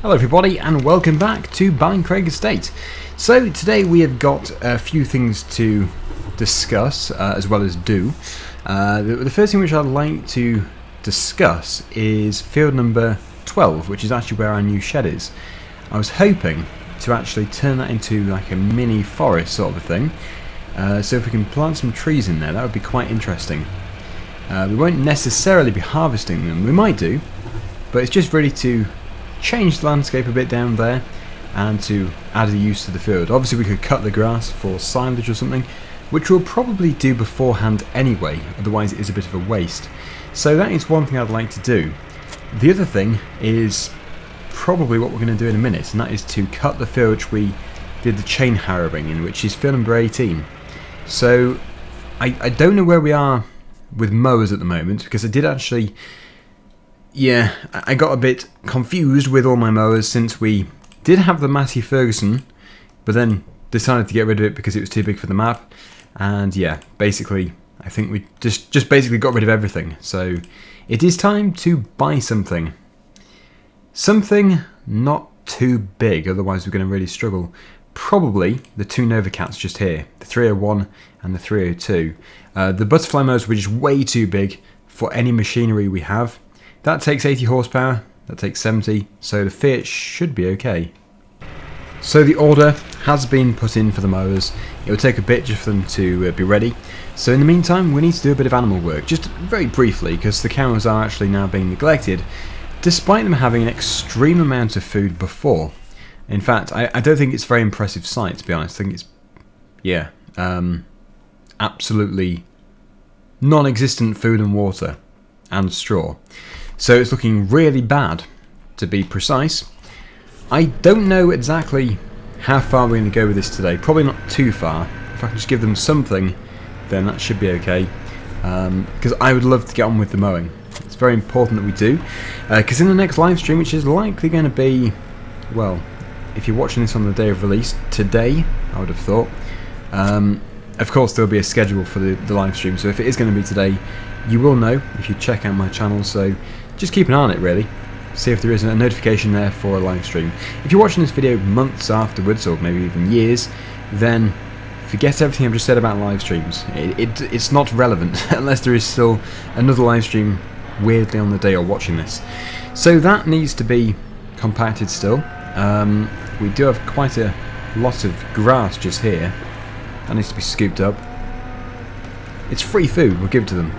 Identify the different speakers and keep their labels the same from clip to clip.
Speaker 1: Hello everybody and welcome back to BallinCraig Estate. So today we have got a few things to discuss as well as do. The first thing which I'd like to discuss is field number 12, which is actually where our new shed is. I was hoping to actually turn that into like a mini forest sort of a thing. So if we can plant some trees in there, that would be quite interesting. We won't necessarily be harvesting them, we might do, but it's just really to change the landscape a bit down there and to add a use to the field. Obviously we could cut the grass for silage or something, which we'll probably do beforehand anyway, otherwise it is a bit of a waste. So that is one thing I'd like to do. The other thing is probably what we're going to do in a minute, and that is to cut the field which we did the chain harrowing in, which is field number 18. So I don't know where we are with mowers at the moment, because I did actually... Yeah, I got a bit confused with all my mowers since we did have the Massey Ferguson, but then decided to get rid of it because it was too big for the map. And yeah, basically, I think we just basically got rid of everything. So it is time to buy something. Something not too big, otherwise we're going to really struggle. Probably the two Nova Cats just here, the 301 and the 302. The butterfly mowers were just way too big for any machinery we have. That takes 80 horsepower, that takes 70, so the Fiat should be okay. So the order has been put in for the mowers. It will take a bit just for them to be ready. So in the meantime, we need to do a bit of animal work, just very briefly, because the cows are actually now being neglected, despite them having an extreme amount of food before. In fact, I don't think it's a very impressive sight, to be honest. I think it's, yeah, absolutely non-existent food and water and straw. So it's looking really bad, to be precise. I don't know exactly how far we're going to go with this today. Probably not too far. If I can just give them something, then that should be okay. Because I would love to get on with the mowing. It's very important that we do. Because in the next live stream, which is likely going to be, well, if you're watching this on the day of release, today, I would have thought. Of course, there'll be a schedule for the live stream. So if it is going to be today, you will know if you check out my channel. So just keep an eye on it, really. See if there is a notification there for a live stream. If you're watching this video months afterwards, or maybe even years, then forget everything I've just said about live streams. It's not relevant unless there is still another live stream weirdly on the day you're watching this. So that needs to be compacted still. We do have quite a lot of grass just here. That needs to be scooped up. It's free food, we'll give it to them.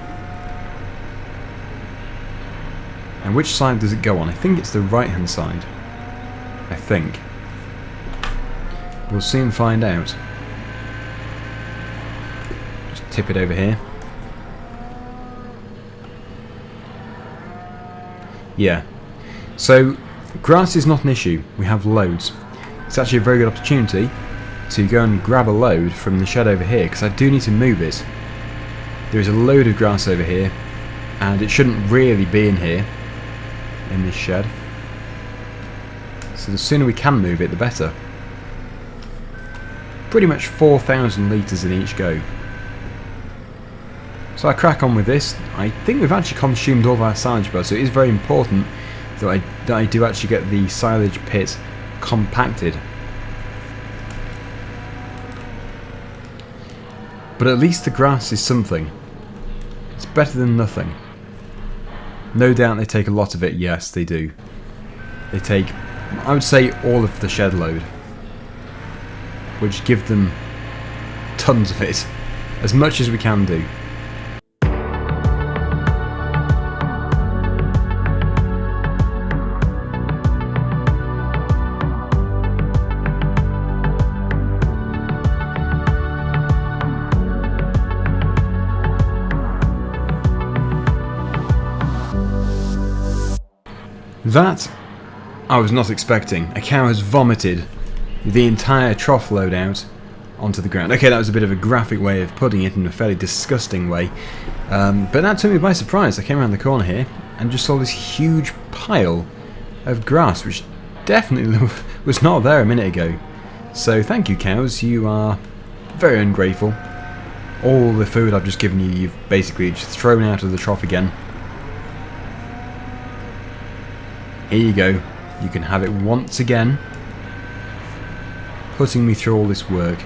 Speaker 1: And which side does it go on? I think it's the right hand side. I think. We'll soon find out. Just tip it over here. Yeah. So, grass is not an issue. We have loads. It's actually a very good opportunity to go and grab a load from the shed over here, because I do need to move it. There is a load of grass over here, and it shouldn't really be in here. In this shed. So the sooner we can move it, the better. Pretty much 4,000 litres in each go. So I crack on with this. I think we've actually consumed all of our silage beds, so it is very important that I do actually get the silage pit compacted. But at least the grass is something. It's better than nothing. No doubt they take a lot of it, yes they do. They take, I would say, all of the shed load. Which give them tons of it. As much as we can do. That I was not expecting. A cow has vomited the entire trough load out onto the ground. Okay, that was a bit of a graphic way of putting it in a fairly disgusting way. But that took me by surprise. I came around the corner here and just saw this huge pile of grass, which definitely was not there a minute ago. So thank you, cows. You are very ungrateful. All the food I've just given you, you've basically just thrown out of the trough again. Here you go. you can have it once again, putting me through all this work.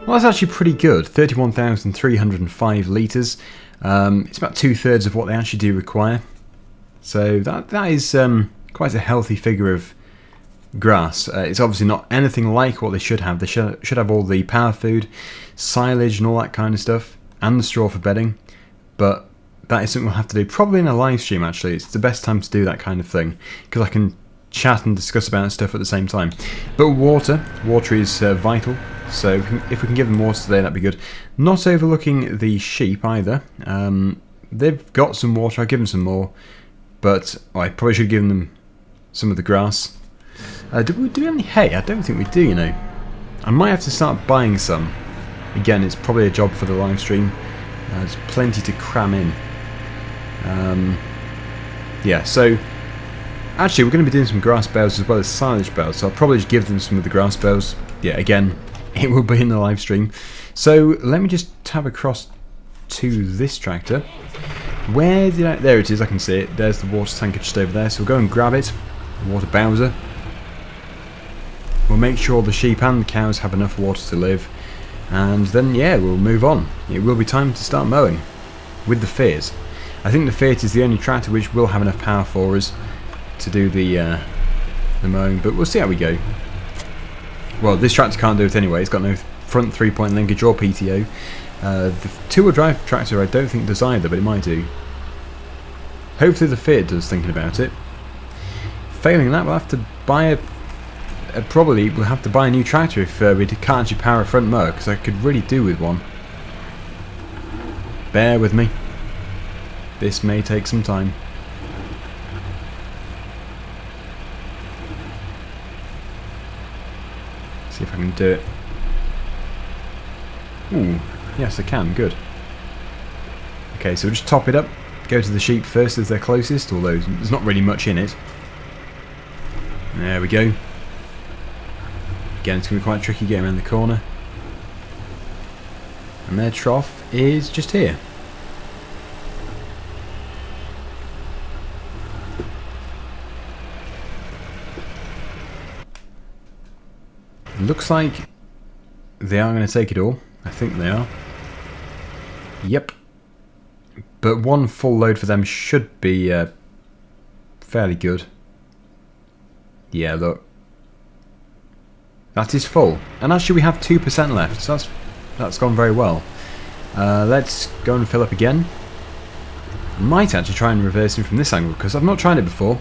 Speaker 1: Well, that's actually pretty good. 31,305 litres. It's about 2/3 of what they actually do require. So that is quite a healthy figure of grass. It's obviously not anything like what they should have. They should have all the power food, silage and all that kind of stuff, and the straw for bedding. But that is something we'll have to do probably in a live stream actually. It's the best time to do that kind of thing, because I can chat and discuss about stuff at the same time. But water is vital. So if we can give them water today, that'd be good. Not overlooking the sheep either. They've got some water, I'll give them some more. But I probably should have given them some of the grass. Do we have any hay? I don't think we do, you know. I might have to start buying some. Again, it's probably a job for the live stream. There's plenty to cram in. Yeah, so actually we're going to be doing some grass bales as well as silage bales. So I'll probably just give them some of the grass bales. Yeah, again, it will be in the live stream. So let me just tab across to this tractor. Where did I... There it is, I can see it. There's the water tanker just over there. So we'll go and grab it. Water bowser. We'll make sure the sheep and the cows have enough water to live. And then, yeah, we'll move on. It will be time to start mowing. With the Fiat. I think the Fiat is the only tractor which will have enough power for us to do the mowing. But we'll see how we go. Well, this tractor can't do it anyway. It's got no front 3-point linkage or PTO. The two-wheel drive tractor I don't think does either, but it might do. Hopefully the Fiat does, thinking about it. Failing that, we'll have to buy probably we'll have to buy a new tractor if we can't actually power a front mower, because I could really do with one. Bear with me. This may take some time. See if I can do it. Ooh, yes I can, good. Okay, so we'll just top it up, go to the sheep first as they're closest, although there's not really much in it. There we go. Again, it's going to be quite tricky getting around the corner. And their trough is just here. Looks like they are going to take it all. I think they are. Yep. But one full load for them should be fairly good. Yeah, look. That is full. And actually we have 2% left, so that's gone very well. Let's go and fill up again. I might actually try and reverse him from this angle, because I've not tried it before.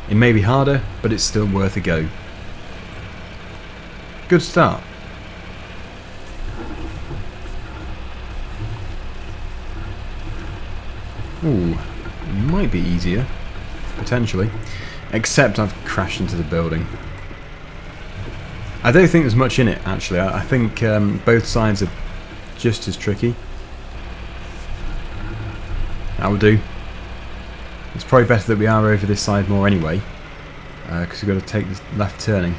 Speaker 1: It may be harder, but it's still worth a go. Good start. Ooh, might be easier, potentially. Except I've crashed into the building. I don't think there's much in it, actually. I think both sides are just as tricky. That will do. It's probably better that we are over this side more anyway, because we've got to take this left turning.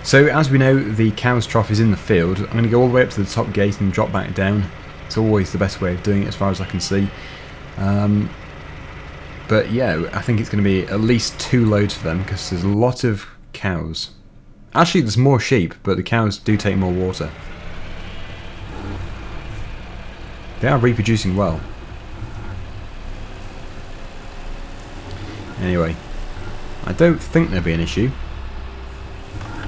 Speaker 1: So, as we know, the cow's trough is in the field. I'm going to go all the way up to the top gate and drop back down. It's always the best way of doing it as far as I can see. But yeah, I think it's going to be at least 2 loads for them, because there's a lot of cows. Actually, there's more sheep, but the cows do take more water. They are reproducing well. Anyway, I don't think there'll be an issue.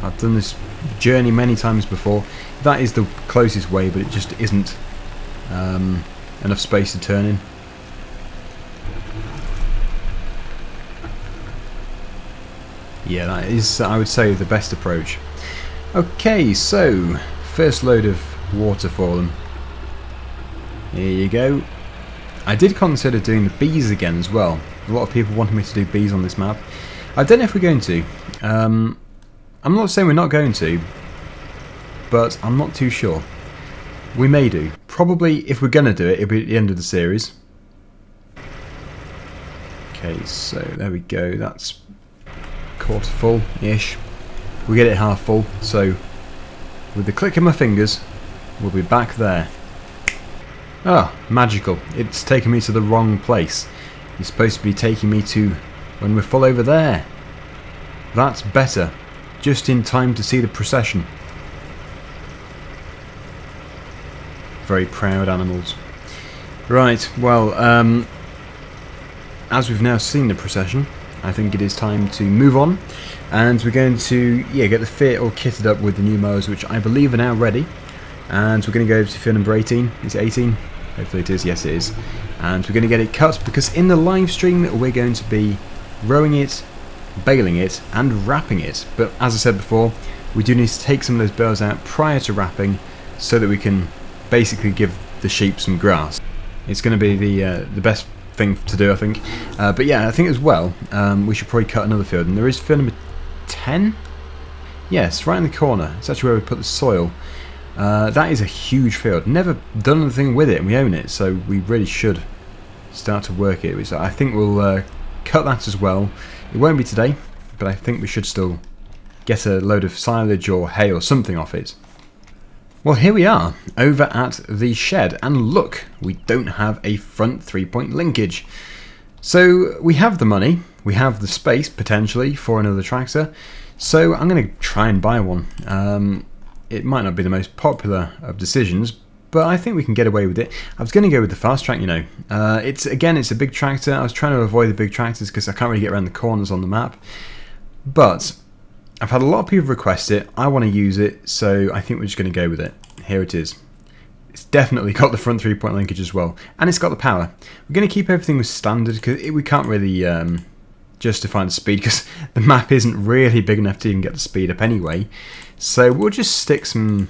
Speaker 1: I've done this journey many times before. That is the closest way, but it just isn't enough space to turn in. Yeah, that is, I would say, the best approach. Okay, so first load of water for them. Here you go. I did consider doing the bees again as well. A lot of people wanted me to do bees on this map. I don't know if we're going to. I'm not saying we're not going to, but I'm not too sure. We may do. probably, if we're going to do it, it'll be at the end of the series. Okay, so there we go. That's quarter full-ish. We get it half full, so with the click of my fingers, we'll be back there. Oh, magical. It's taken me to the wrong place. It's supposed to be taking me to when we're full over there. That's better. Just in time to see the procession. Very proud animals. Right, well, as we've now seen the procession, I think it is time to move on. And we're going to get the Fiat all kitted up with the new mowers, which I believe are now ready. And we're going to go to field number 18. Is it 18? Hopefully it is. Yes, it is. And we're going to get it cut, because in the live stream we're going to be rowing it, baling it, and wrapping it. But as I said before, we do need to take some of those bales out prior to wrapping, so that we can basically give the sheep some grass. It's going to be the best thing to do, I think. But yeah, I think as well, we should probably cut another field. And there is field number 10? Yes, right in the corner. It's actually where we put the soil. That is a huge field. Never done anything with it, and we own it, so we really should start to work it. So I think we'll cut that as well. It won't be today, but I think we should still get a load of silage or hay or something off it. Well, here we are, over at the shed, and look, we don't have a front 3-point linkage. So we have the money, we have the space, potentially, for another tractor, so I'm going to try and buy one. It might not be the most popular of decisions, but I think we can get away with it. I was going to go with the FASTRAC, you know. It's a big tractor. I was trying to avoid the big tractors because I can't really get around the corners on the map, but I've had a lot of people request it. I want to use it, so I think we're just going to go with it. Here it is. It's definitely got the front 3-point linkage as well, and it's got the power. We're going to keep everything with standard because we can't really justify the speed, because the map isn't really big enough to even get the speed up anyway. So we'll just stick some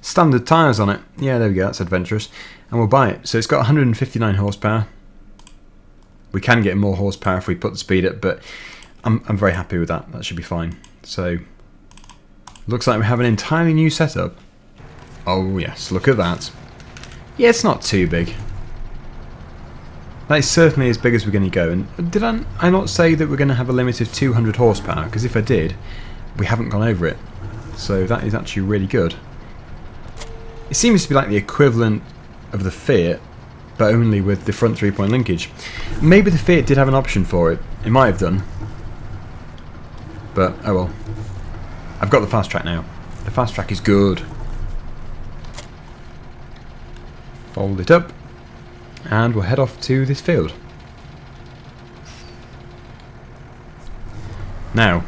Speaker 1: standard tyres on it. Yeah, there we go. That's adventurous, and we'll buy it. So it's got 159 horsepower. We can get more horsepower if we put the speed up, but I'm very happy with that. That should be fine. So, looks like we have an entirely new setup. Oh yes, look at that. Yeah, it's not too big. That is certainly as big as we're going to go. And did I not say that we're going to have a limit of 200 horsepower? Because if I did, we haven't gone over it. So that is actually really good. It seems to be like the equivalent of the Fiat, but only with the front 3-point linkage. Maybe the Fiat did have an option for it. It might have done. But, oh well. I've got the FASTRAC now. The FASTRAC is good. Fold it up. And we'll head off to this field. Now,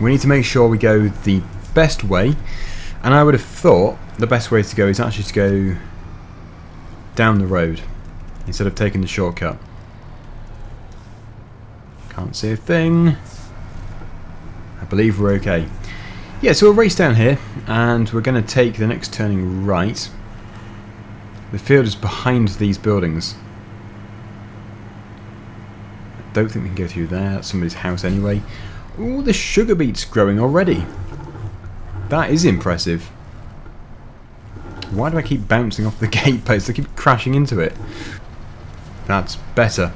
Speaker 1: we need to make sure we go the best way. And I would have thought the best way to go is actually to go down the road, instead of taking the shortcut. Can't see a thing. I believe we're okay. Yeah, so we'll race down here, and we're going to take the next turning right. The field is behind these buildings. I don't think we can go through there. That's somebody's house anyway. Ooh, the sugar beet's growing already. That is impressive. Why do I keep bouncing off the gate post? I keep crashing into it. That's better.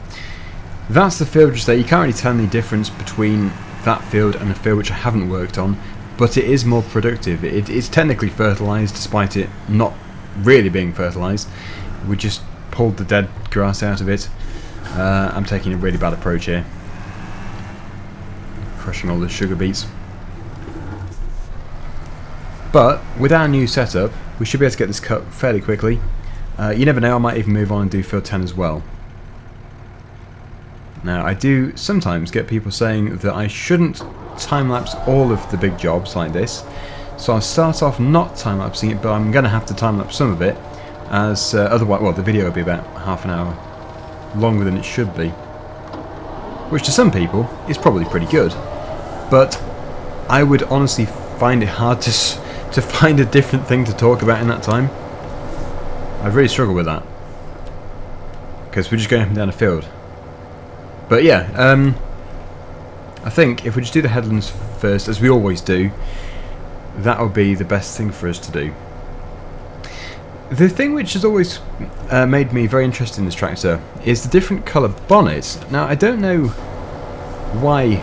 Speaker 1: That's the field just there. You can't really tell any difference between that field and a field which I haven't worked on, but it is more productive. It's technically fertilised, despite it not really being fertilised. We just pulled the dead grass out of it. I'm taking a really bad approach here. Crushing all the sugar beets. But with our new setup, we should be able to get this cut fairly quickly. You never know, I might even move on and do field 10 as well. Now, I do sometimes get people saying that I shouldn't time-lapse all of the big jobs like this, so I'll start off not time-lapsing it, but I'm going to have to time-lapse some of it, as otherwise, well, the video will be about half an hour longer than it should be, which to some people is probably pretty good, but I would honestly find it hard to find a different thing to talk about in that time. I really struggle with that, because we're just going up and down a field. But yeah, I think if we just do the headlands first, as we always do, that will be the best thing for us to do. The thing which has always made me very interested in this tractor is the different colour bonnets. Now, I don't know why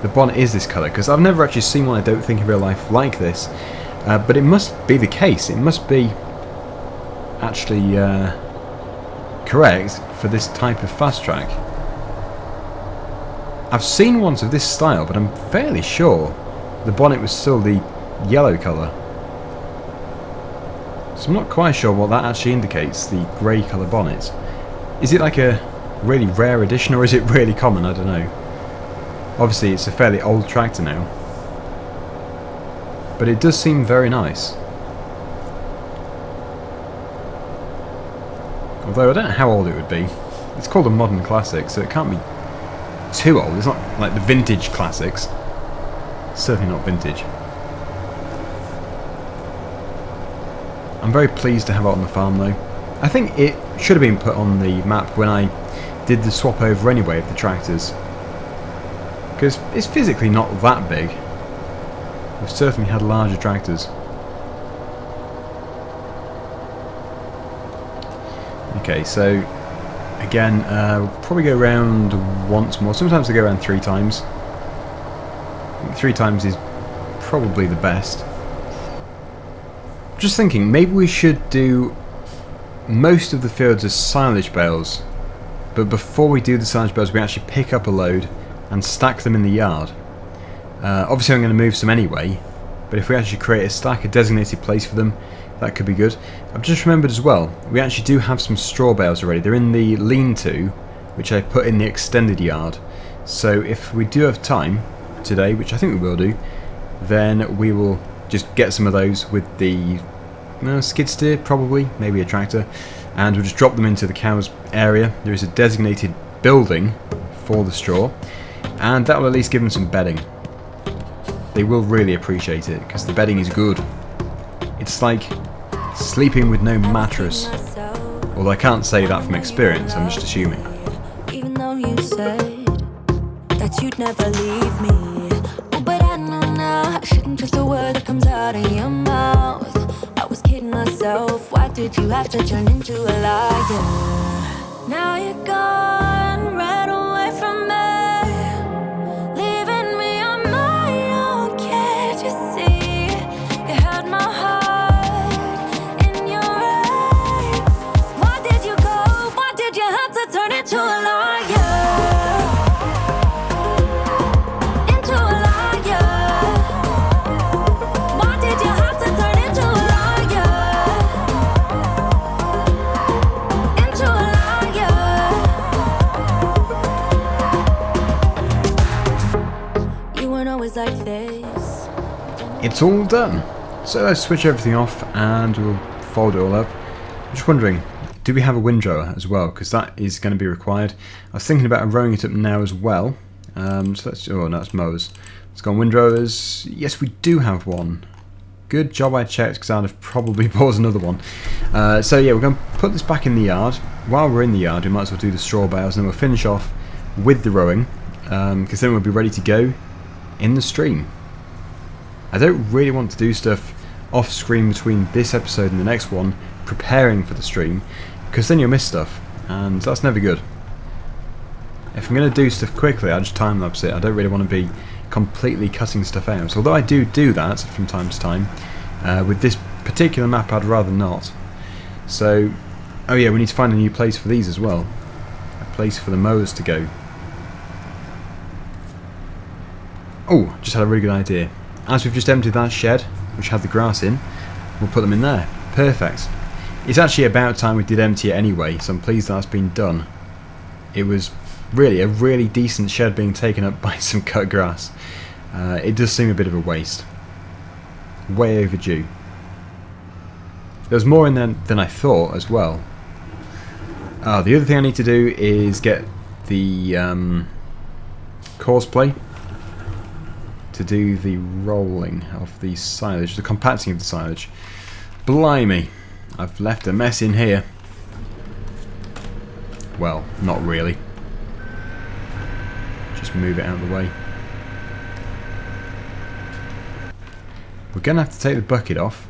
Speaker 1: the bonnet is this colour, because I've never actually seen one, I don't think, in real life like this. But it must be the case. It must be actually correct for this type of FASTRAC. I've seen ones of this style, but I'm fairly sure the bonnet was still the yellow colour. So I'm not quite sure what that actually indicates, the grey colour bonnet. Is it like a really rare edition, or is it really common? I don't know. Obviously it's a fairly old tractor now, but it does seem very nice. Although I don't know how old it would be. It's called a modern classic, so it can't be too old. It's not like the vintage classics. Certainly not vintage. I'm very pleased to have it on the farm though. I think it should have been put on the map when I did the swap over anyway of the tractors, because it's physically not that big. We've certainly had larger tractors. Okay, so again, we'll probably go around once more. Sometimes they go around 3 times. I think 3 times is probably the best. Just thinking, maybe we should do most of the fields as silage bales, but before we do the silage bales we actually pick up a load and stack them in the yard. Obviously I'm going to move some anyway, but if we actually create a stack, a designated place for them, that could be good. I've just remembered as well, we actually do have some straw bales already. They're in the lean-to, which I put in the extended yard. So if we do have time today, which I think we will do, then we will just get some of those with the skid steer, probably, maybe a tractor, and we'll just drop them into the cows area. There is a designated building for the straw, and that will at least give them some bedding. They will really appreciate it, because the bedding is good. It's like sleeping with no mattress. Although I can't say that from experience, I'm just assuming.
Speaker 2: Even though you said that you'd never leave me, oh, but I know now I shouldn't trust a word that comes out of your mouth. I was kidding myself. Why did you have to turn into a liar? Now you're gone, right away from me, leaving me on my own. Can't you see? You had my heart in your eyes. Why did you go? Why did you have to turn into a liar? Into a liar. Why did you have to turn into a liar? Into a liar. You weren't always like this.
Speaker 1: It's all done. So let's switch everything off and we'll fold it all up. I'm just wondering, do we have a windrower as well? Because that is going to be required. I was thinking about rowing it up now as well. So let's, oh no, it's mowers. Let's go on windrowers. Yes, we do have one. Good job I checked, because I'd have probably bought another one. So yeah, we're going to put this back in the yard. While we're in the yard, we might as well do the straw bales, and then we'll finish off with the rowing, because then we'll be ready to go in the stream. I don't really want to do stuff off screen between this episode and the next one, preparing for the stream, because then you'll miss stuff, and that's never good. If I'm going to do stuff quickly, I just time-lapse it. I don't really want to be completely cutting stuff out, although I do that from time to time. With this particular map I'd rather not. So, oh yeah, we need to find a new place for these as well. A place for the mowers to go. Oh, just had a really good idea. As we've just emptied that shed, which had the grass in, we'll put them in there. Perfect. It's actually about time we did empty it anyway, so I'm pleased that's been done. It was really a really decent shed being taken up by some cut grass. It does seem a bit of a waste. Way overdue. There's more in there than I thought as well. The other thing I need to do is get the course play to do the rolling of the silage, the compacting of the silage. Blimey, I've left a mess in here. Well, not really. Just move it out of the way. We're going to have to take the bucket off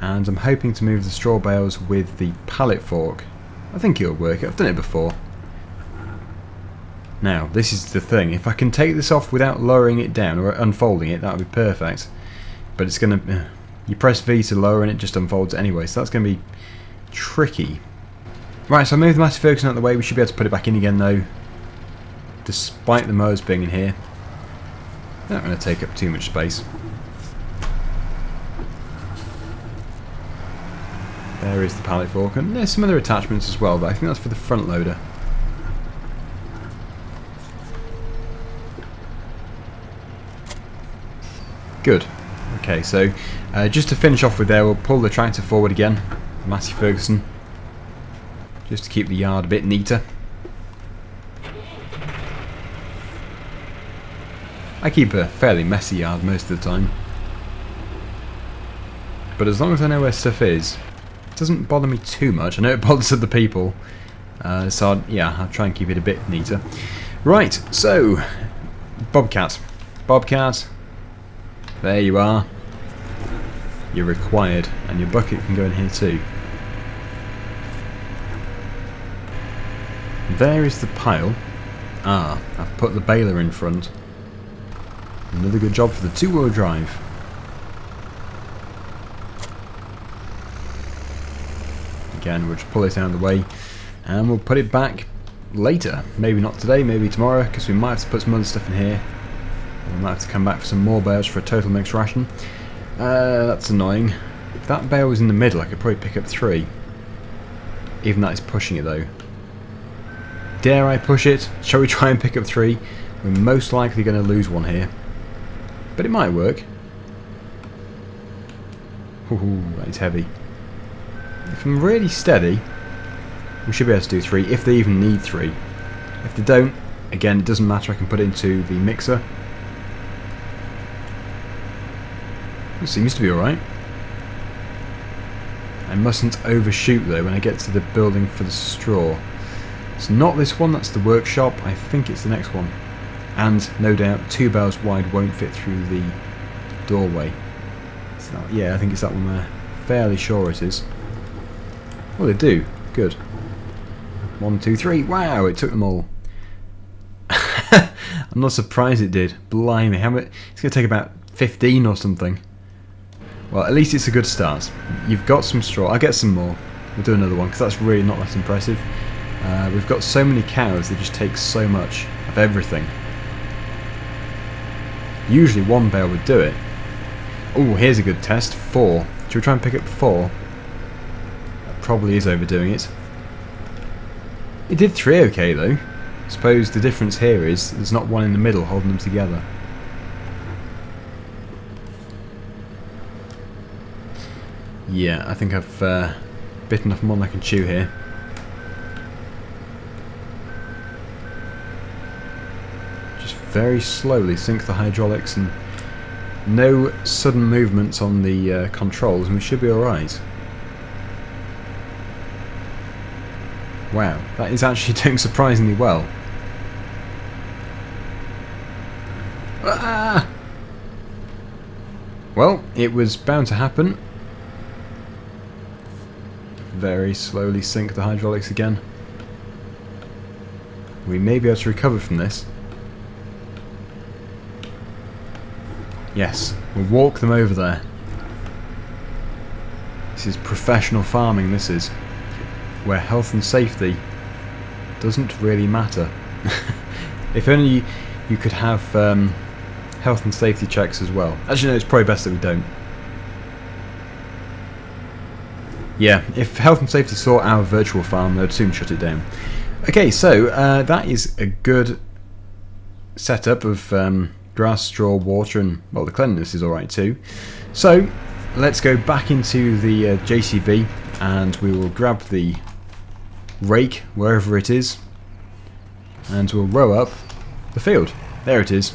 Speaker 1: and I'm hoping to move the straw bales with the pallet fork. I think it'll work. I've done it before. Now, this is the thing. If I can take this off without lowering it down or unfolding it, that would be perfect. But it's going to... you press V to lower and it just unfolds anyway, so that's going to be tricky. Right, so I moved the Massey Ferguson out of the way. We should be able to put it back in again though, despite the mowers being in here. They're not going to take up too much space. There is the pallet fork, and there's some other attachments as well, but I think that's for the front loader. Good. Okay, so just to finish off with there, we'll pull the tractor forward again, Massey Ferguson, just to keep the yard a bit neater. I keep a fairly messy yard most of the time, but as long as I know where stuff is, it doesn't bother me too much. I know it bothers other people, so yeah, I'll try and keep it a bit neater. Right, so Bobcat. There you are. You're required, and your bucket can go in here too. There is the pile. Ah, I've put the baler in front. Another good job for the two-wheel drive. Again, we'll just pull it out of the way, and we'll put it back later. Maybe not today, maybe tomorrow, because we might have to put some other stuff in here. We might have to come back for some more bales for a total mixed ration. That's annoying. If that bale was in the middle, I could probably pick up 3. Even that is pushing it though. Dare I push it? Shall we try and pick up 3? We're most likely going to lose one here. But it might work. Ooh, that is heavy. If I'm really steady, we should be able to do 3, if they even need 3. If they don't, again, it doesn't matter, I can put it into the mixer. It seems to be alright. I mustn't overshoot though when I get to the building for the straw. It's not this one, that's the workshop. I think it's the next one. And no doubt 2 bales wide won't fit through the doorway. So, yeah, I think it's that one there. Fairly sure it is. Well, they do. Good. 1, 2, 3. Wow, it took them all. I'm not surprised it did. Blimey, how much? It's going to take about 15 or something. Well, at least it's a good start. You've got some straw. I'll get some more. We'll do another one because that's really not that impressive. We've got so many cows, they just take so much of everything. Usually 1 bale would do it. Oh, here's a good test. 4. Should we try and pick up 4? That probably is overdoing it. It did 3 okay though. Suppose the difference here is there's not one in the middle holding them together. Yeah, I think I've bitten off more than I can chew here. Just very slowly sync the hydraulics and no sudden movements on the controls and we should be alright. Wow, that is actually doing surprisingly well. Ah! Well, it was bound to happen. Very slowly sync the hydraulics again. We may be able to recover from this. Yes, we'll walk them over there. This is professional farming, this is. Where health and safety doesn't really matter. If only you could have health and safety checks as well. Actually no, it's probably best that we don't. Yeah, if health and safety saw our virtual farm, they'd soon shut it down. Okay, so that is a good setup of grass, straw, water, and, well, the cleanliness is alright too. So, let's go back into the JCB and we will grab the rake, wherever it is, and we'll row up the field. There it is.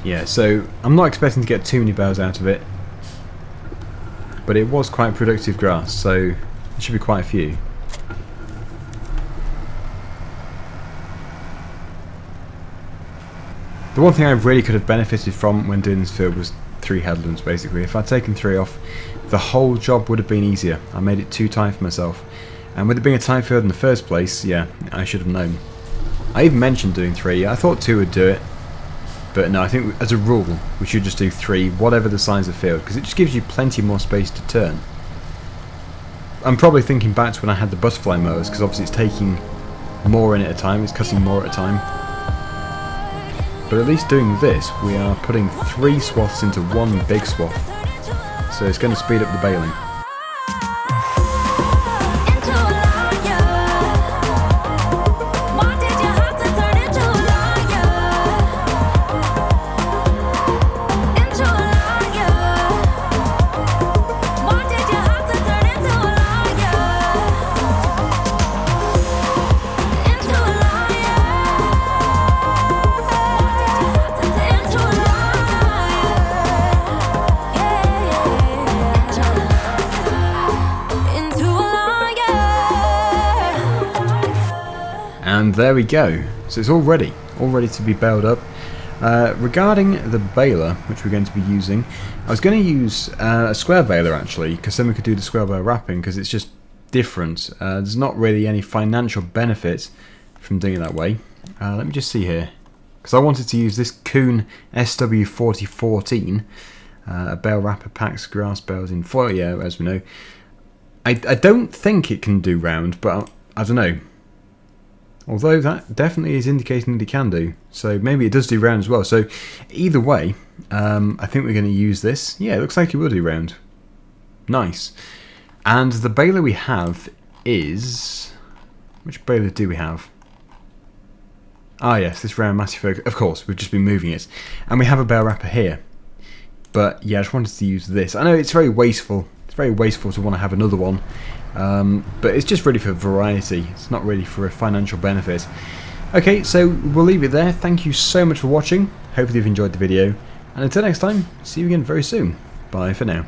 Speaker 1: Yeah, so I'm not expecting to get too many bales out of it, but it was quite productive grass, so there should be quite a few. The one thing I really could have benefited from when doing this field was 3 headlands basically. If I'd taken 3 off, the whole job would have been easier. I made it too tight for myself. And with it being a tight field in the first place, yeah, I should have known. I even mentioned doing 3. I thought 2 would do it. But no, I think as a rule, we should just do 3, whatever the size of field, because it just gives you plenty more space to turn. I'm probably thinking back to when I had the butterfly mowers, because obviously it's taking more in at a time, it's cutting more at a time. But at least doing this, we are putting 3 swaths into one big swath. So it's going to speed up the baling. And there we go. So it's all ready to be baled up. Regarding the baler, which we're going to be using, I was going to use a square baler actually, because then we could do the square bale wrapping, because it's just different. There's not really any financial benefit from doing it that way. Let me just see here, because I wanted to use this Kuhn SW4014. A bale wrapper packs grass bales in foil, yeah, as we know. I don't think it can do round, but I don't know. Although that definitely is indicating that it can do. So maybe it does do round as well. So either way, I think we're going to use this. Yeah, it looks like it will do round. Nice. And the baler we have is... Which baler do we have? Ah yes, this round massive, of course, we've just been moving it. And we have a bale wrapper here. But yeah, I just wanted to use this. I know it's very wasteful. It's very wasteful to want to have another one. But it's just really for variety. It's not really for a financial benefit. Okay, so we'll leave it there. Thank you so much for watching. Hopefully you've enjoyed the video. And until next time, see you again very soon. Bye for now.